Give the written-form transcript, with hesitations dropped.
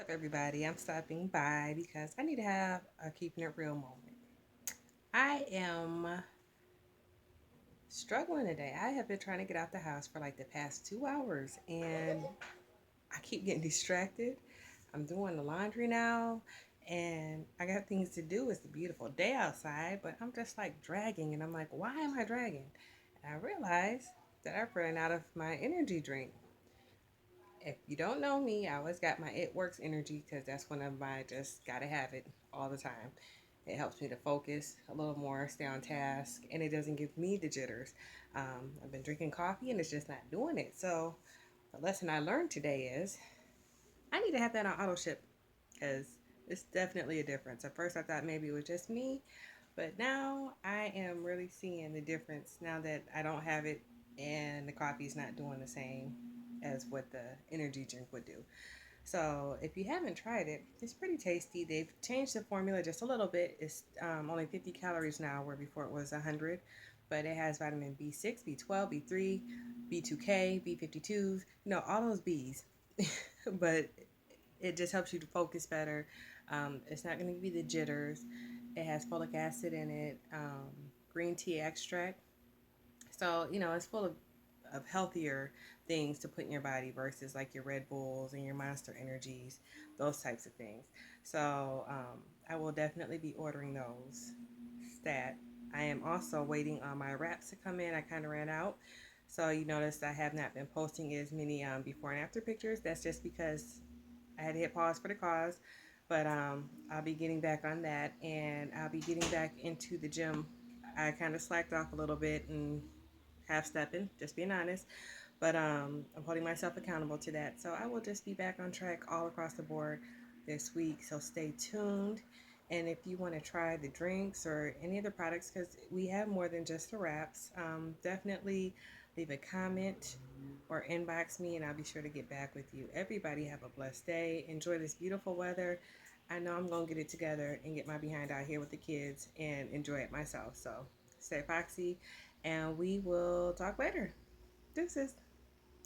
What's up, everybody? I'm stopping by because I need to have a keeping it real moment. I am struggling today. I have been trying to get out the house for like the past 2 hours and I keep getting distracted. I'm doing the laundry now and I got things to do. It's a beautiful day outside, but I'm just like dragging and I'm like, why am I dragging? And I realized that I've run out of my energy drink. If you don't know me, I always got my It Works energy because that's one of my just gotta have it all the time. It helps me to focus a little more, stay on task, and it doesn't give me the jitters. I've been drinking coffee and it's just not doing it. So, the lesson I learned today is I need to have that on auto ship because it's definitely a difference. At first, I thought maybe it was just me, but now I am really seeing the difference now that I don't have it and the coffee's not doing the same as what the energy drink would do. So if you haven't tried it, it's pretty tasty. They've changed the formula just a little bit. It's only 50 calories now, where before it was 100. But it has vitamin B6, B12, B3, B2K, B52s, all those Bs. But it just helps you to focus better. It's not going to give you the jitters. It has folic acid in it, green tea extract. So, it's full of healthier things to put in your body versus like your Red Bulls and your Monster Energies, those types of things. So, I will definitely be ordering those. Stat. I am also waiting on my wraps to come in. I kind of ran out. So, you notice I have not been posting as many before and after pictures. That's just because I had to hit pause for the cause. But I'll be getting back on that and I'll be getting back into the gym. I kind of slacked off a little bit and half stepping, just being honest. But I'm holding myself accountable to that. So I will just be back on track all across the board this week. So stay tuned. And if you want to try the drinks or any of the products, because we have more than just the wraps, definitely leave a comment or inbox me and I'll be sure to get back with you. Everybody have a blessed day. Enjoy this beautiful weather. I know I'm going to get it together and get my behind out here with the kids and enjoy it myself. So stay foxy and we will talk later. Deuces.